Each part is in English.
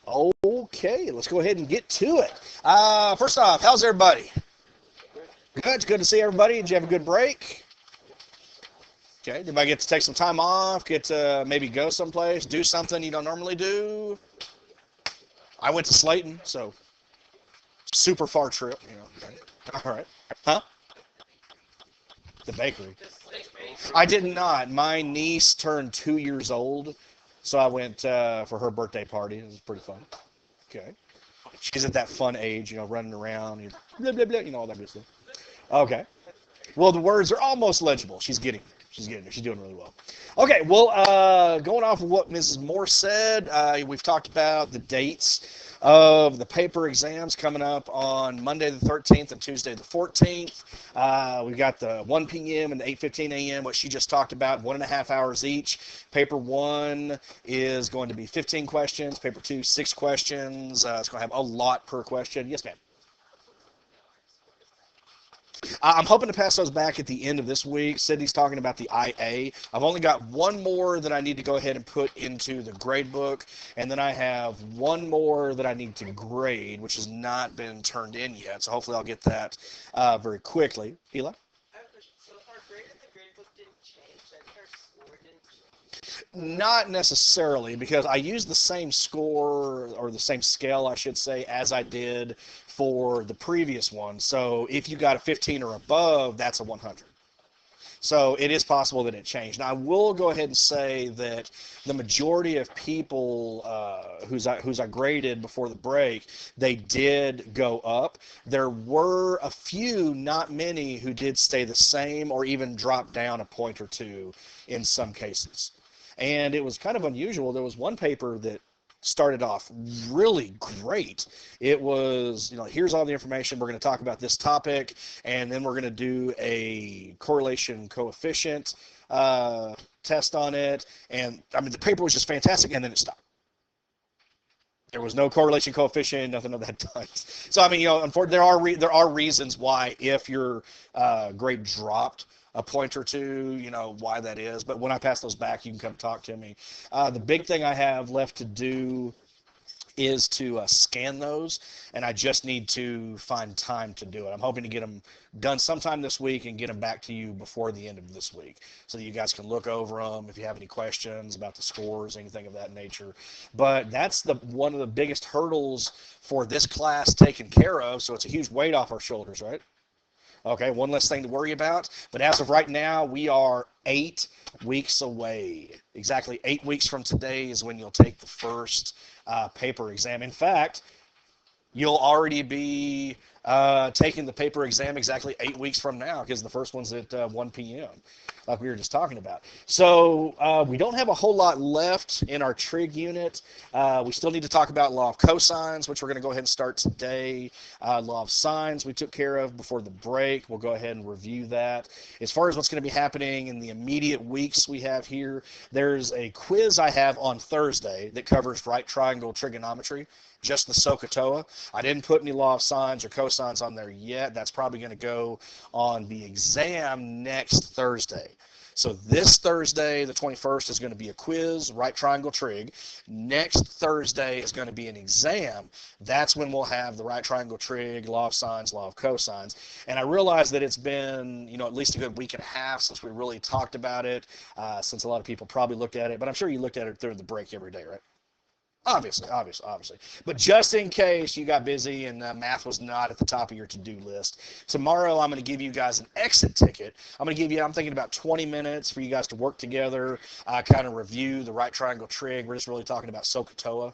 Okay, let's go ahead and get to it. First off, how's everybody? Good. It's good to see everybody. Did you have a good break? Okay. Did anybody get to take some time off? Get to maybe go someplace, do something you don't normally do? I went to Slayton, so super far trip. All right. Huh? The bakery. I did not. My niece turned 2 years old, so I went for her birthday party. It was pretty fun. Okay. She's at that fun age, running around, blah, blah, blah, all that good stuff. Okay. Well, the words are almost legible. She's getting there. She's getting there. She's doing really well. Okay. Well, going off of what Mrs. Moore said, we've talked about the dates of the paper exams coming up on Monday the 13th and Tuesday the 14th. We've got the 1 p.m. and the 8:15 a.m., what she just talked about, 1.5 hours each. Paper 1 is going to be 15 questions. Paper 2, 6 questions. It's going to have a lot per question. Yes, ma'am. I'm hoping to pass those back at the end of this week. Sydney's talking about the IA. I've only got one more that I need to go ahead and put into the grade book, and then I have one more that I need to grade, which has not been turned in yet. So hopefully I'll get that very quickly. Hila? Not necessarily, because I use the same score, or the same scale, I should say, as I did for the previous one. So if you got a 15 or above, that's a 100. So it is possible that it changed. Now, I will go ahead and say that the majority of people who's I graded before the break, they did go up. There were a few, not many, who did stay the same or even drop down a point or two in some cases. And it was kind of unusual. There was one paper that started off really great. It was, here's all the information. We're going to talk about this topic, and then we're going to do a correlation coefficient test on it. And I mean, the paper was just fantastic, and then it stopped. There was no correlation coefficient, nothing of that type. So I mean, unfortunately, there are reasons why if your grade dropped a point or two, why that is. But when I pass those back, you can come talk to me. The big thing I have left to do is to scan those, and I just need to find time to do it. I'm hoping to get them done sometime this week and get them back to you before the end of this week, so that you guys can look over them if you have any questions about the scores, anything of that nature. But that's one of the biggest hurdles for this class taken care of, so it's a huge weight off our shoulders, right? Okay, one less thing to worry about. But as of right now, we are 8 weeks away. Exactly 8 weeks from today is when you'll take the first paper exam. In fact, you'll already be taking the paper exam exactly 8 weeks from now, because the first one's at 1 p.m., like we were just talking about. So we don't have a whole lot left in our trig unit. We still need to talk about law of cosines, which we're going to go ahead and start today. Law of sines we took care of before the break. We'll go ahead and review that. As far as what's going to be happening in the immediate weeks we have here, there's a quiz I have on Thursday that covers right triangle trigonometry, just the SOHCAHTOA. I didn't put any law of sines or cosines on there yet. That's probably going to go on the exam next Thursday. So this Thursday, the 21st, is going to be a quiz, right triangle trig. Next Thursday is going to be an exam. That's when we'll have the right triangle trig, law of sines, law of cosines. And I realize that it's been, at least a good week and a half since we really talked about it, since a lot of people probably looked at it. But I'm sure you looked at it during the break every day, right? Obviously. But just in case you got busy and math was not at the top of your to-do list, tomorrow I'm going to give you guys an exit ticket. I'm thinking about 20 minutes for you guys to work together, kind of review the right triangle trig. We're just really talking about SOHCAHTOA,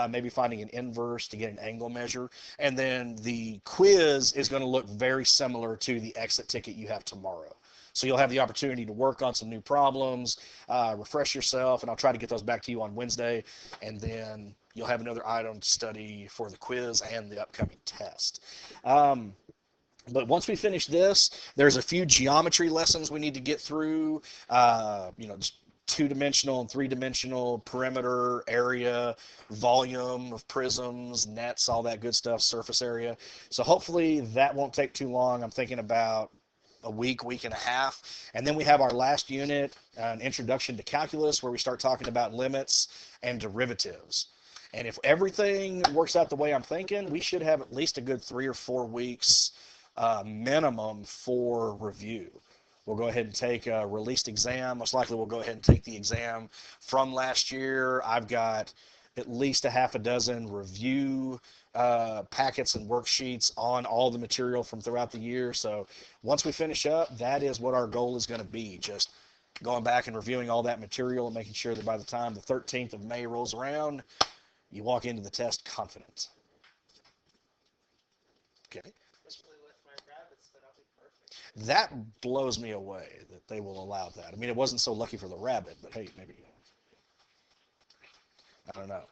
maybe finding an inverse to get an angle measure. And then the quiz is going to look very similar to the exit ticket you have tomorrow. So you'll have the opportunity to work on some new problems, refresh yourself, and I'll try to get those back to you on Wednesday. And then you'll have another item to study for the quiz and the upcoming test. But once we finish this, there's a few geometry lessons we need to get through, just two-dimensional and three-dimensional, perimeter, area, volume of prisms, nets, all that good stuff, surface area. So hopefully that won't take too long. I'm thinking about a week and a half. And then we have our last unit, an introduction to calculus, where we start talking about limits and derivatives. And if everything works out the way I'm thinking, we should have at least a good 3 or 4 weeks minimum for review. We'll go ahead and take a released exam. Most likely we'll go ahead and take the exam from last year. I've got at least a half a dozen review packets and worksheets on all the material from throughout the year. So once we finish up, that is what our goal is going to be. Just going back and reviewing all that material and making sure that by the time the 13th of May rolls around, you walk into the test confident. Okay. That blows me away that they will allow that. I mean, it wasn't so lucky for the rabbit, but hey, maybe. I don't know.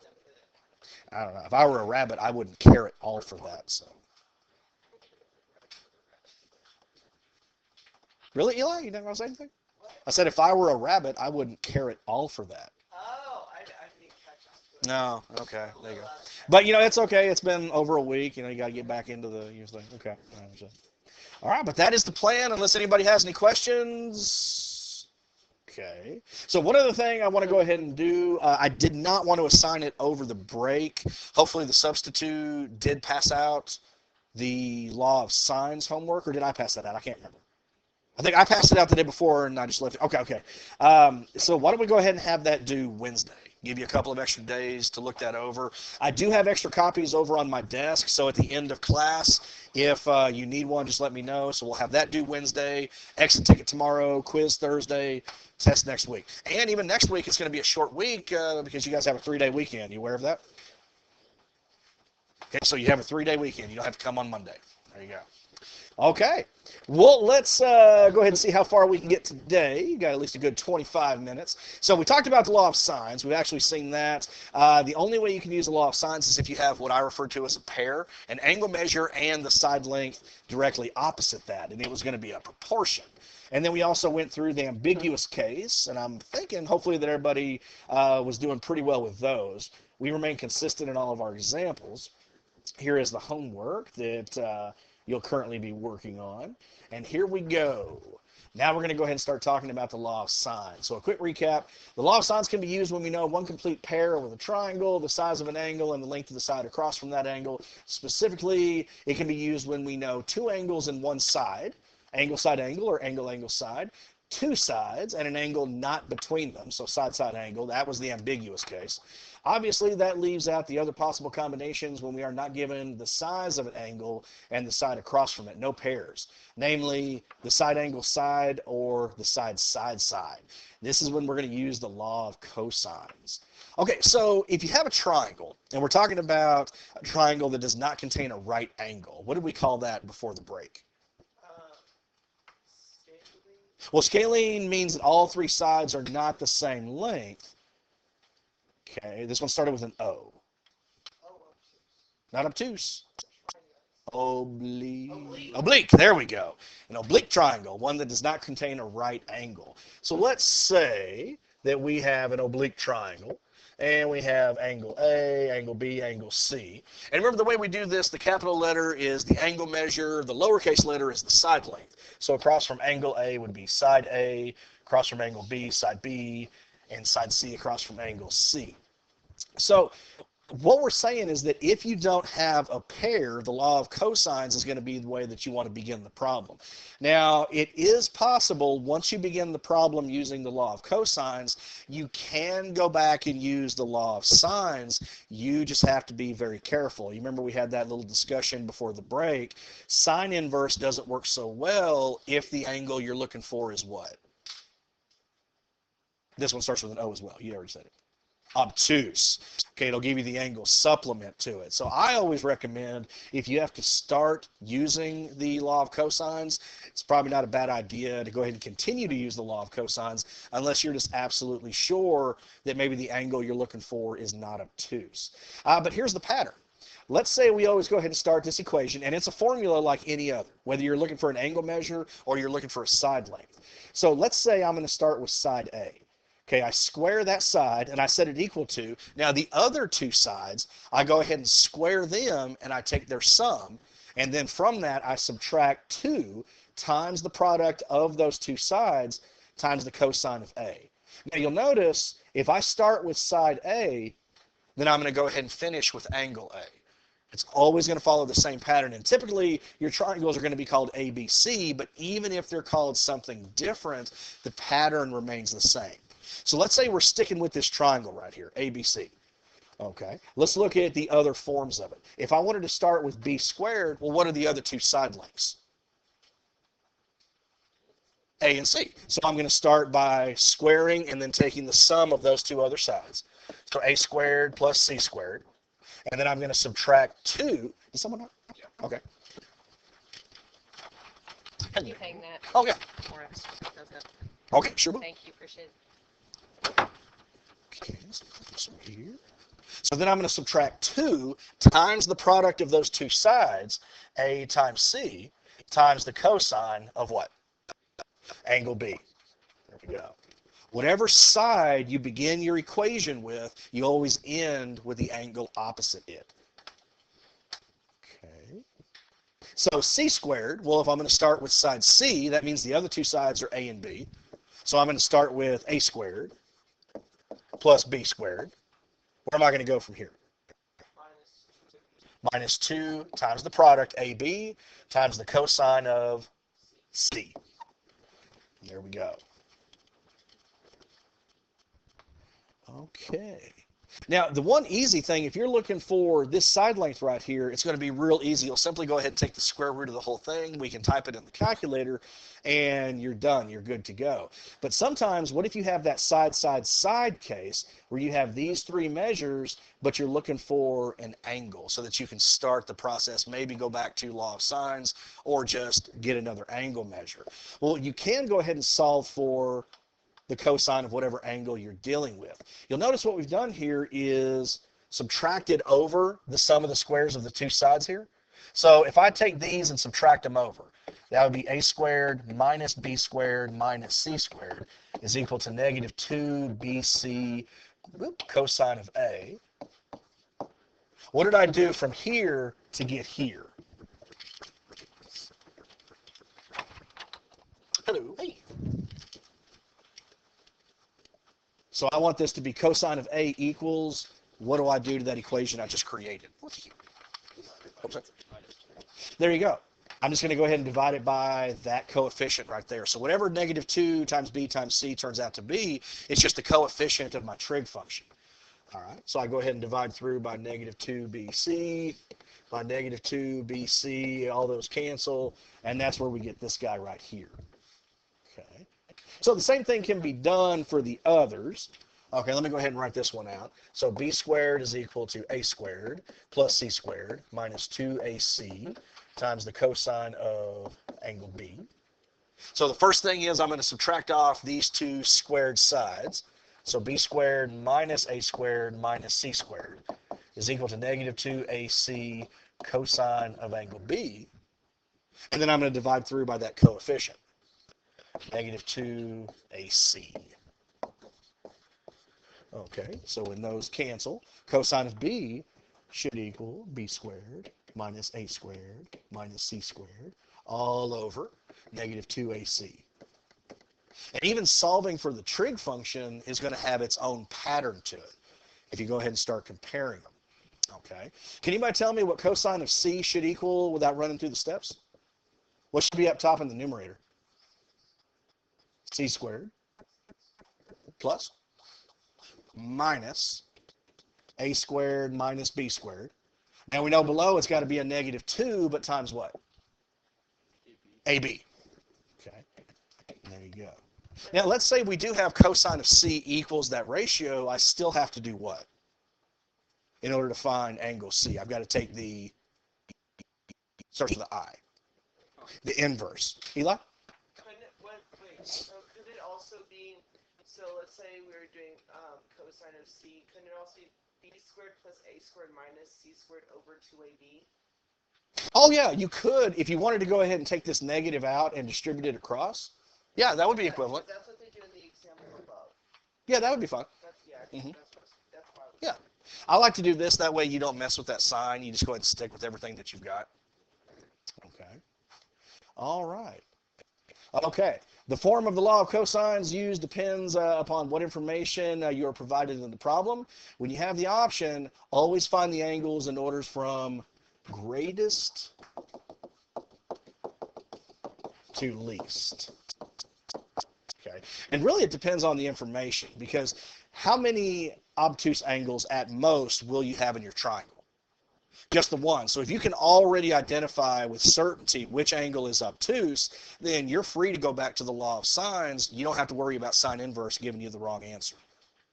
I don't know. If I were a rabbit, I wouldn't care at all for that. So, really, Eli, you never want to say anything? I said if I were a rabbit, I wouldn't care at all for that. No, okay, there you go. But it's okay. It's been over a week. You got to get back into the thing. Okay. All right, but that is the plan. Unless anybody has any questions. Okay. So one other thing I want to go ahead and do, I did not want to assign it over the break. Hopefully the substitute did pass out the law of sines homework, or did I pass that out? I can't remember. I think I passed it out the day before and I just left it. Okay. So why don't we go ahead and have that due Wednesday? Give you a couple of extra days to look that over. I do have extra copies over on my desk, so at the end of class, if you need one, just let me know. So we'll have that due Wednesday, exit ticket tomorrow, quiz Thursday, test next week. And even next week, it's going to be a short week because you guys have a 3-day weekend. You aware of that? Okay, so you have a 3-day weekend. You don't have to come on Monday. There you go. Okay, well, let's go ahead and see how far we can get today. You got at least a good 25 minutes. So we talked about the law of sines. We've actually seen that. The only way you can use the law of sines is if you have what I refer to as a pair, an angle measure and the side length directly opposite that, and it was going to be a proportion. And then we also went through the ambiguous case, and I'm thinking hopefully that everybody was doing pretty well with those. We remain consistent in all of our examples. Here is the homework that you'll currently be working on. And here we go. Now we're going to go ahead and start talking about the law of sines. So a quick recap. The law of sines can be used when we know one complete pair with a triangle, the size of an angle, and the length of the side across from that angle. Specifically, it can be used when we know two angles in one side, angle side angle or angle angle side, two sides, and an angle not between them, so side side angle. That was the ambiguous case. Obviously, that leaves out the other possible combinations when we are not given the size of an angle and the side across from it, no pairs, namely the side angle side or the side side side. This is when we're going to use the law of cosines. Okay, so if you have a triangle, and we're talking about a triangle that does not contain a right angle, what did we call that before the break? Well, scalene means that all three sides are not the same length. Okay, this one started with an O. Not obtuse. Oblique. There we go. An oblique triangle, one that does not contain a right angle. So let's say that we have an oblique triangle, and we have angle A, angle B, angle C. And remember the way we do this, the capital letter is the angle measure, the lowercase letter is the side length. So across from angle A would be side A, across from angle B, side B, and side C across from angle C. So what we're saying is that if you don't have a pair, the law of cosines is going to be the way that you want to begin the problem. Now, it is possible once you begin the problem using the law of cosines, you can go back and use the law of sines. You just have to be very careful. You remember we had that little discussion before the break. Sine inverse doesn't work so well if the angle you're looking for is what? This one starts with an O as well. You already said it. Obtuse. Okay, it'll give you the angle supplement to it. So I always recommend if you have to start using the law of cosines, it's probably not a bad idea to go ahead and continue to use the law of cosines unless you're just absolutely sure that maybe the angle you're looking for is not obtuse. But here's the pattern. Let's say we always go ahead and start this equation, and it's a formula like any other, whether you're looking for an angle measure or you're looking for a side length. So let's say I'm going to start with side A. Okay, I square that side and I set it equal to, now the other two sides, I go ahead and square them and I take their sum, and then from that I subtract 2 times the product of those two sides times the cosine of A. Now you'll notice if I start with side A, Then I'm going to go ahead and finish with angle A. It's always going to follow the same pattern. And typically, your triangles are going to be called ABC, but even if they're called something different, the pattern remains the same. So let's say we're sticking with this triangle right here, ABC. Okay, let's look at the other forms of it. If I wanted to start with B squared, well, what are the other two side lengths? A and C. So I'm going to start by squaring and then taking the sum of those two other sides. So A squared plus C squared. And then I'm going to subtract 2. Does someone know? Okay. Can you hang that? Oh, yeah. For us? Okay, sure. Thank you, appreciate it. Okay, let's put this over here. So then I'm going to subtract 2 times the product of those two sides, A times C, times the cosine of what? Angle B. There we go. Whatever side you begin your equation with, you always end with the angle opposite it. Okay. So C squared, well, if I'm going to start with side C, that means the other two sides are A and B. So I'm going to start with A squared plus B squared. Where am I going to go from here? Minus 2 times the product AB times the cosine of C. There we go. Okay. Now, the one easy thing, if you're looking for this side length right here, it's going to be real easy. You'll simply go ahead and take the square root of the whole thing. We can type it in the calculator, and you're done. You're good to go. But sometimes, what if you have that side case where you have these three measures, but you're looking for an angle so that you can start the process, maybe go back to law of sines, or just get another angle measure. Well, you can go ahead and solve for the cosine of whatever angle you're dealing with. You'll notice what we've done here is subtracted over the sum of the squares of the two sides here. So if I take these and subtract them over, that would be A squared minus B squared minus C squared is equal to negative 2BC cosine of A. What did I do from here to get here? Hello. Hey. So I want this to be cosine of A equals, what do I do to that equation I just created? There you go. I'm just going to go ahead and divide it by that coefficient right there. So whatever negative 2 times B times C turns out to be, it's just the coefficient of my trig function. All right, so I go ahead and divide through by negative 2BC, by negative 2BC, all those cancel, and that's where we get this guy right here. Okay. So the same thing can be done for the others. Okay, let me go ahead and write this one out. So B squared is equal to A squared plus C squared minus 2AC times the cosine of angle B. So the first thing is I'm going to subtract off these two squared sides. So B squared minus A squared minus C squared is equal to negative 2AC cosine of angle B. And then I'm going to divide through by that coefficient. Negative 2AC. Okay, so when those cancel, cosine of B should equal B squared minus A squared minus C squared all over negative 2AC. And even solving for the trig function is going to have its own pattern to it if you go ahead and start comparing them. Okay, can anybody tell me what cosine of C should equal without running through the steps? What should be up top in the numerator? C squared plus minus A squared minus B squared. Now we know below it's got to be a negative 2, but times what? AB. Okay, there you go. Now let's say we do have cosine of C equals that ratio. I still have to do what? In order to find angle C, I've got to take the, search for the I, the inverse. Eli? So could it also be, so let's say we were doing cosine of C, couldn't it also be B squared plus A squared minus C squared over 2AB? Oh yeah, you could, if you wanted to go ahead and take this negative out and distribute it across. Yeah, that would be equivalent. That's what they do in the example above. Yeah, that would be fine. That's why. Yeah. I like to do this, that way you don't mess with that sign. You just go ahead and stick with everything that you've got. Okay. All right. Okay. The form of the law of cosines used depends upon what information you are provided in the problem. When you have the option, always find the angles in orders from greatest to least. Okay, and really it depends on the information, because how many obtuse angles at most will you have in your triangle? Just the one. So if you can already identify with certainty which angle is obtuse, then you're free to go back to the law of sines. You don't have to worry about sine inverse giving you the wrong answer.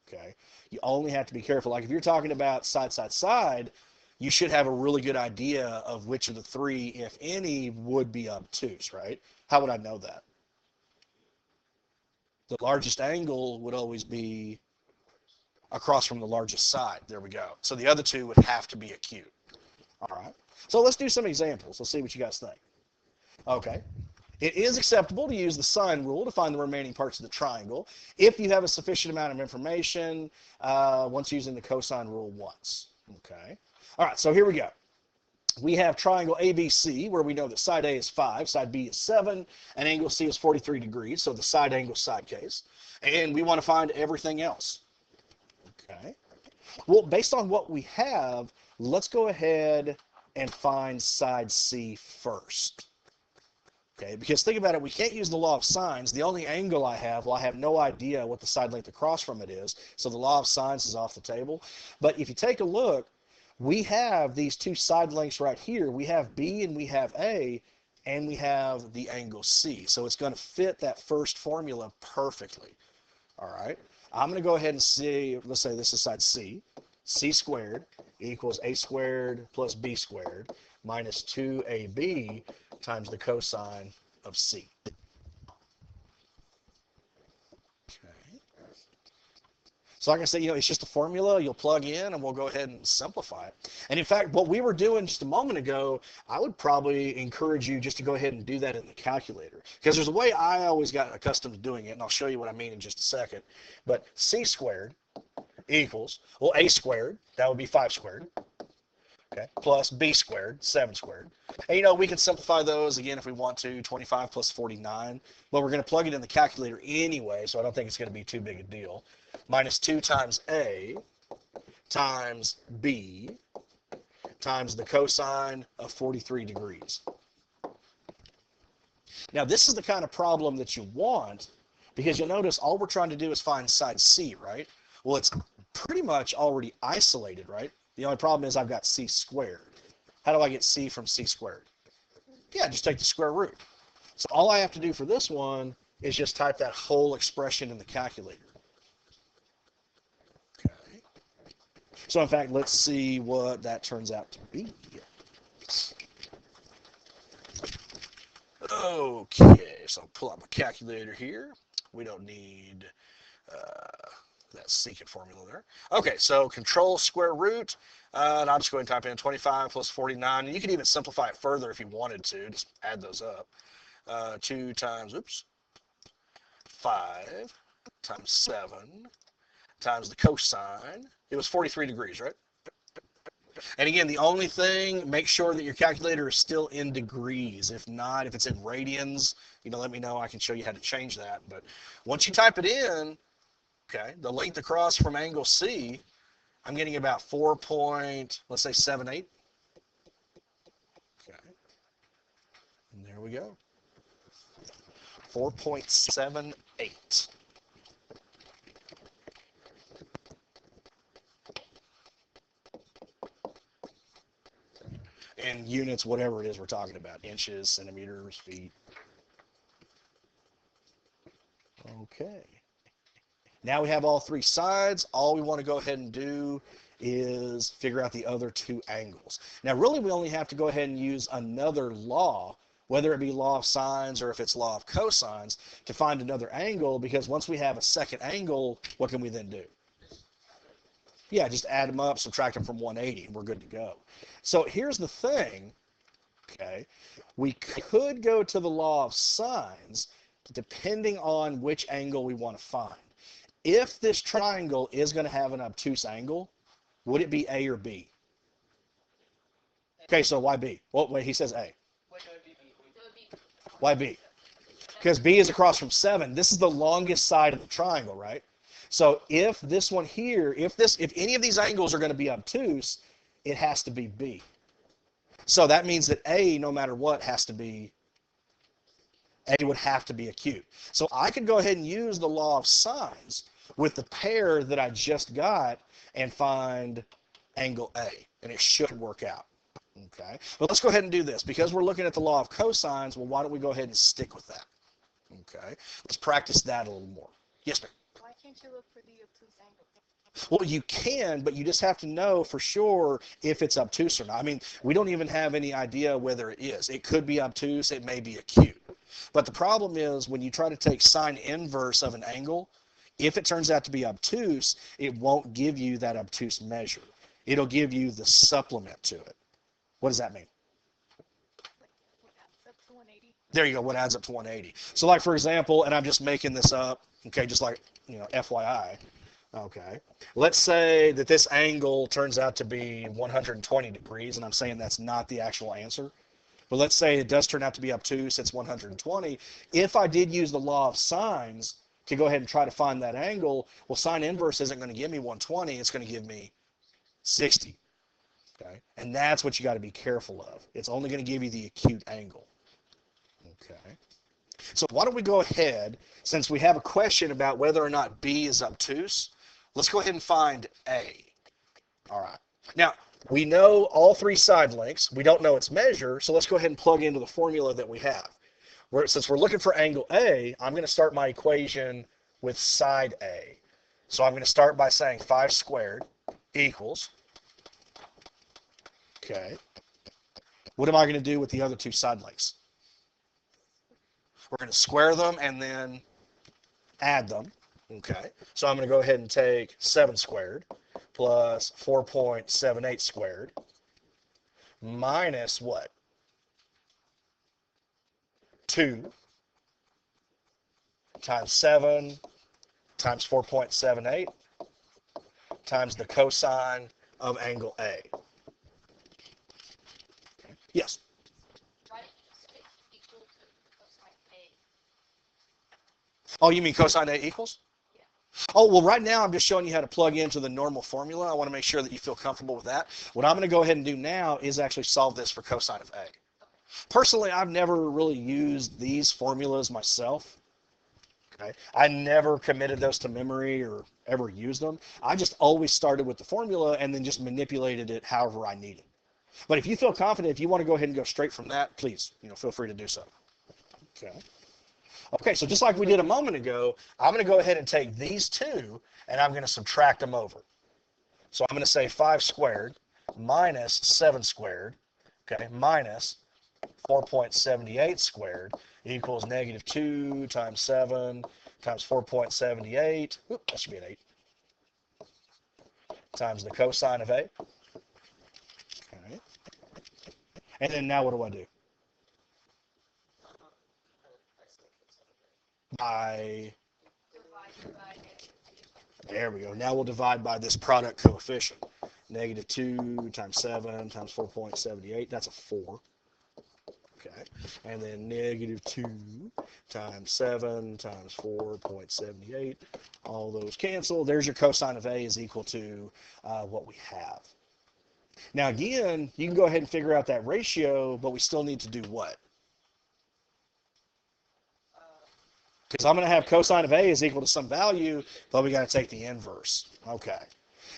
Okay, you only have to be careful. Like if you're talking about side, side, side, you should have a really good idea of which of the three, if any, would be obtuse, right? How would I know that? The largest angle would always be across from the largest side. There we go. So the other two would have to be acute. All right. So let's do some examples. Let's see what you guys think. Okay. It is acceptable to use the sine rule to find the remaining parts of the triangle if you have a sufficient amount of information once using the cosine rule once. Okay. All right. So here we go. We have triangle ABC, where we know that side A is 5, side B is 7, and angle C is 43 degrees, so the side angle side case. And we want to find everything else. Okay. Well, based on what we have, let's go ahead and find side C first. Okay, because think about it, we can't use the law of sines. The only angle I have, well, I have no idea what the side length across from it is, so the law of sines is off the table. But if you take a look, we have these two side lengths right here. We have B and we have A, and we have the angle C. So it's going to fit that first formula perfectly. All right. I'm going to go ahead and see, let's say this is side C. C squared equals A squared plus B squared minus 2AB times the cosine of C. Okay. So like I said, it's just a formula you'll plug in and we'll go ahead and simplify it. And in fact, what we were doing just a moment ago, I would probably encourage you just to go ahead and do that in the calculator. Because there's a way I always got accustomed to doing it, and I'll show you what I mean in just a second. But C squared equals, well, A squared, that would be 5 squared, okay, plus B squared, 7 squared. And we can simplify those again if we want to, 25 plus 49. But we're going to plug it in the calculator anyway, so I don't think it's going to be too big a deal. Minus 2 times A times B times the cosine of 43 degrees. Now, this is the kind of problem that you want, because you'll notice all we're trying to do is find side C, right? Well, it's pretty much already isolated, right? The only problem is I've got C squared. How do I get C from C squared? Yeah, just take the square root. So all I have to do for this one is just type that whole expression in the calculator. Okay. So in fact, let's see what that turns out to be. Okay, so pull up a calculator here. We don't need that secant formula there. Okay, so control square root, and I'm just going to type in 25 plus 49. And you can even simplify it further if you wanted to. Just add those up. 2 times, 5 times 7 times the cosine. It was 43 degrees, right? And again, the only thing, make sure that your calculator is still in degrees. If not, if it's in radians, let me know. I can show you how to change that. But once you type it in, okay, the length across from angle C, I'm getting about 4.78. Okay. And there we go. 4.78. In units, whatever it is we're talking about, inches, centimeters, feet. Okay. Now we have all three sides. All we want to go ahead and do is figure out the other two angles. Now, really, we only have to go ahead and use another law, whether it be law of sines or if it's law of cosines, to find another angle, because once we have a second angle, what can we then do? Yeah, just add them up, subtract them from 180, and we're good to go. So here's the thing, okay? We could go to the law of sines depending on which angle we want to find. If this triangle is going to have an obtuse angle, would it be A or B? Okay, so why B? Well, wait, he says A. Why B? because B is across from 7. This is the longest side of the triangle, right? So if this one here, if any of these angles are going to be obtuse, it has to be B. So that means that A, no matter what, A would have to be acute. So I could go ahead and use the law of sines with the pair that I just got and find angle A, and it should work out. Okay, but let's go ahead and do this. Because we're looking at the law of cosines, well, why don't we go ahead and stick with that? Okay, let's practice that a little more. Yes, ma'am? Why can't you look for the obtuse angle? Well, you can, but you just have to know for sure if it's obtuse or not. I mean, we don't even have any idea whether it is. It could be obtuse, it may be acute. But the problem is when you try to take sine inverse of an angle, if it turns out to be obtuse, it won't give you that obtuse measure. It'll give you the supplement to it. What does that mean? What adds up to 180? There you go, what adds up to 180. So like for example, and I'm just making this up, okay, just like, FYI. Okay. Let's say that this angle turns out to be 120 degrees, and I'm saying that's not the actual answer. But let's say it does turn out to be obtuse, it's 120. If I did use the law of sines to go ahead and try to find that angle, well, sine inverse isn't going to give me 120, it's going to give me 60. Okay? And that's what you got to be careful of. It's only going to give you the acute angle. Okay. So why don't we go ahead, since we have a question about whether or not B is obtuse, let's go ahead and find A. All right. Now, we know all three side lengths. We don't know its measure, so let's go ahead and plug into the formula that we have. Since we're looking for angle A, I'm going to start my equation with side A. So I'm going to start by saying 5 squared equals, okay, what am I going to do with the other two side lengths? We're going to square them and then add them. Okay, so I'm going to go ahead and take 7 squared plus 4.78 squared minus what? 2 times 7 times 4.78 times the cosine of angle A. Okay. Yes? Why did you say equal to cosine A? Oh, you mean cosine A equals? Yeah. Oh, well, right now I'm just showing you how to plug into the normal formula. I want to make sure that you feel comfortable with that. What I'm going to go ahead and do now is actually solve this for cosine of A. Personally, I've never really used these formulas myself. Okay? I never committed those to memory or ever used them. I just always started with the formula and then just manipulated it however I needed. But if you feel confident, if you want to go ahead and go straight from that, please, feel free to do so. Okay. Okay, so just like we did a moment ago, I'm going to go ahead and take these two and I'm going to subtract them over. So I'm going to say 5 squared minus 7 squared, okay, minus 4.78 squared equals negative 2 times 7 times 4.78. Oop, that should be an 8. Times the cosine of A. Okay. And then now what do I do? There we go. Now we'll divide by this product coefficient. Negative 2 times 7 times 4.78. That's a 4. Okay. And then negative 2 times 7 times 4.78. All those cancel. There's your cosine of A is equal to what we have. Now again, you can go ahead and figure out that ratio, but we still need to do what? Because I'm going to have cosine of A is equal to some value, but we got to take the inverse. Okay.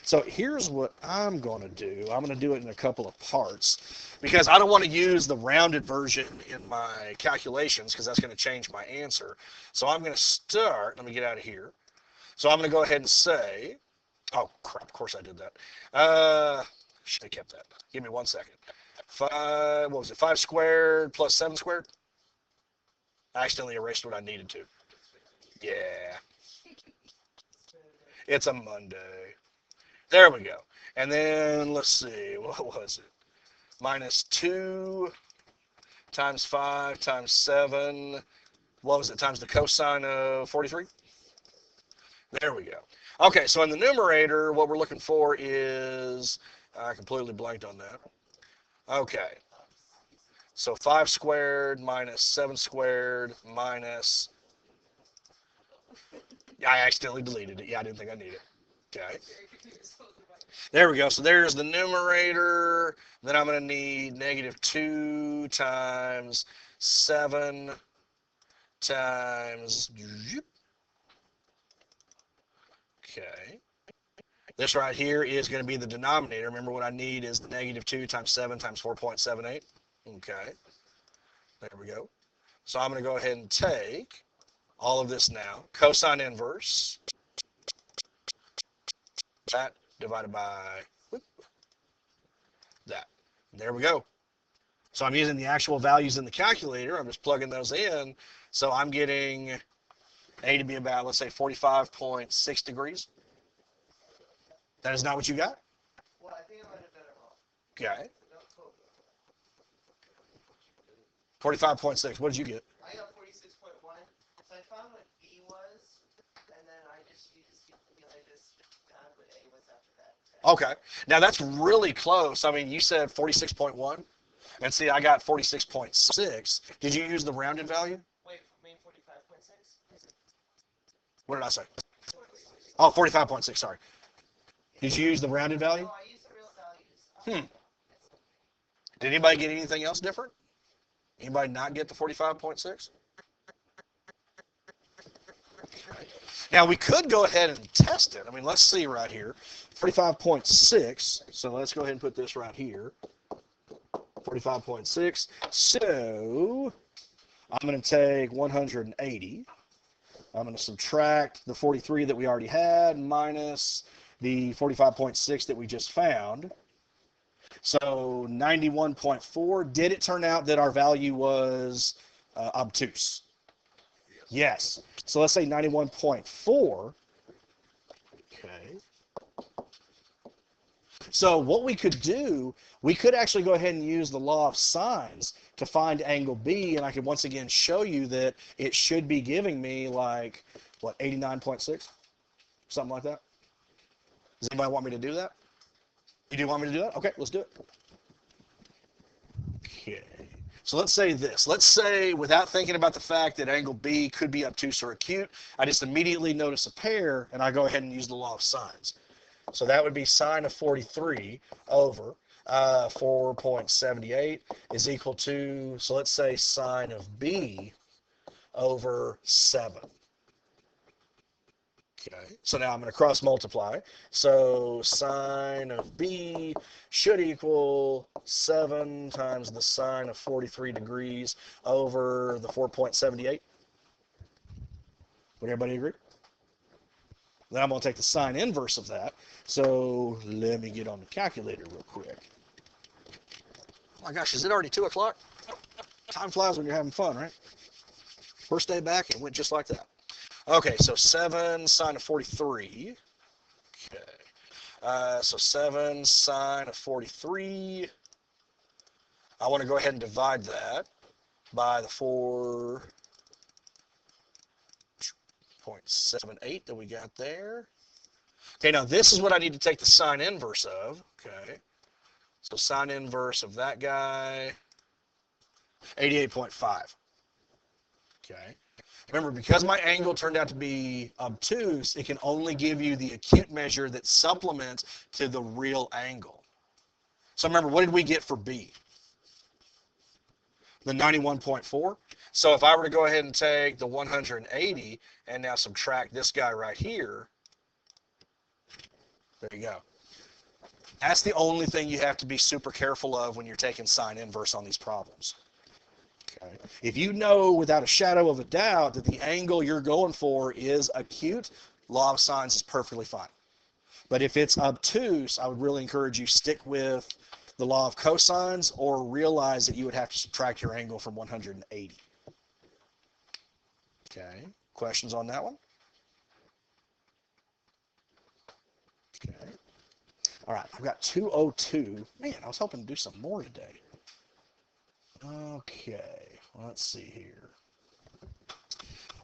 So here's what I'm going to do. I'm going to do it in a couple of parts because I don't want to use the rounded version in my calculations because that's going to change my answer. So I'm going to start. Let me get out of here. So I'm going to go ahead and say, oh crap, of course I did that. Should have kept that. Give me 1 second. 5 squared plus 7 squared? I accidentally erased what I needed to. Yeah. It's a Monday. There we go. And then, let's see, what was it? Minus 2 times 5 times 7. What was it? Times the cosine of 43? There we go. Okay, so in the numerator, what we're looking for is, I completely blanked on that. Okay. So 5 squared minus 7 squared minus, yeah, I accidentally deleted it. Yeah, I didn't think I needed it. Okay. There we go. So there's the numerator. Then I'm going to need negative 2 times 7 times, okay. This right here is going to be the denominator. Remember what I need is the negative 2 times 7 times 4.78. Okay. There we go. So I'm going to go ahead and take all of this now. Cosine inverse. That divided by that. There we go. So I'm using the actual values in the calculator. I'm just plugging those in. So I'm getting A to be about, let's say, 45.6 degrees. That is not what you got? Well, I think I might have done it wrong. Okay. Don't quote me. 45.6. What did you get? I got 46.1. So I found what B was, and then I just used, I just found what A was after that. Okay. Now that's really close. I mean, you said 46.1, and see, I got 46.6. Did you use the rounded value? Wait, main 45.6? What did I say? Oh, 45.6, sorry. Did you use the rounded value? No, I used the real values. Did anybody get anything else different? Anybody not get the 45.6? Now we could go ahead and test it. I mean, let's see right here. 45.6. So let's go ahead and put this right here. 45.6. So I'm going to take 180. I'm going to subtract the 43 that we already had minus the 45.6 that we just found. So 91.4. Did it turn out that our value was obtuse? Yes. So let's say 91.4. Okay. So what we could do, we could actually go ahead and use the law of sines to find angle B, and I could once again show you that it should be giving me like, what, 89.6? Something like that. Does anybody want me to do that? You do want me to do that? Okay, let's do it. Okay. So let's say this. Let's say, without thinking about the fact that angle B could be obtuse or acute, I just immediately notice a pair, and I go ahead and use the law of sines. So that would be sine of 43 over 4.78 is equal to, so let's say sine of B over 7. Okay, so now I'm going to cross multiply. So sine of B should equal 7 times the sine of 43 degrees over the 4.78. Would everybody agree? Then I'm going to take the sine inverse of that. So let me get on the calculator real quick. Oh my gosh, is it already 2 o'clock? Time flies when you're having fun, right? First day back, it went just like that. Okay, so 7 sine of 43. Okay. So 7 sine of 43. I want to go ahead and divide that by the 4.78 that we got there. Okay, now this is what I need to take the sine inverse of. Okay. So sine inverse of that guy, 88.5. Okay. Remember, because my angle turned out to be obtuse, it can only give you the acute measure that supplements to the real angle. So remember, what did we get for B? The 91.4. So if I were to go ahead and take the 180 and now subtract this guy right here, there you go. That's the only thing you have to be super careful of when you're taking sine inverse on these problems. Okay. If you know without a shadow of a doubt that the angle you're going for is acute, law of sines is perfectly fine. But if it's obtuse, I would really encourage you stick with the law of cosines or realize that you would have to subtract your angle from 180. Okay. Questions on that one? Okay. All right. I've got 202. Man, I was hoping to do some more today. Okay, let's see here.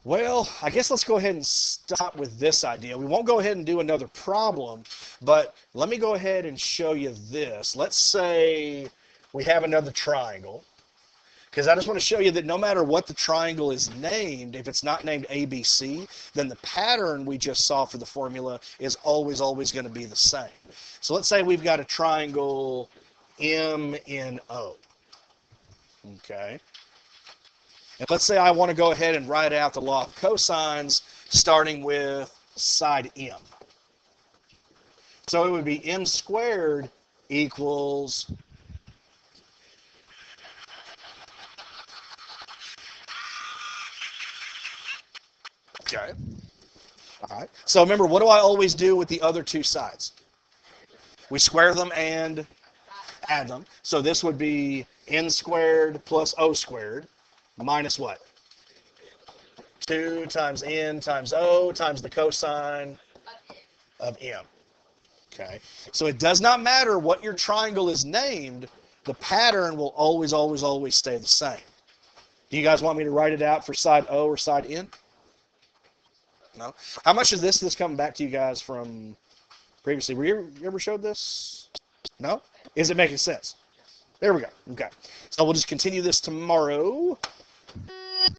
Well, I guess let's go ahead and stop with this idea. We won't go ahead and do another problem, but let me go ahead and show you this. Let's say we have another triangle, Because I just want to show you that no matter what the triangle is named, if it's not named ABC, then the pattern we just saw for the formula is always going to be the same. So let's say we've got a triangle MNO. Okay. And let's say I want to go ahead and write out the law of cosines starting with side M. So it would be M squared equals okay. All right. So remember, what do I always do with the other two sides? We square them and add them. So this would be n squared plus o squared minus what? 2 times n times o times the cosine of m. Okay. So it does not matter what your triangle is named. The pattern will always stay the same. Do you guys want me to write it out for side O or side N? No? How much is this coming back to you guys from previously? You ever showed this? No? Is it making sense? There we go. Okay. So we'll just continue this tomorrow.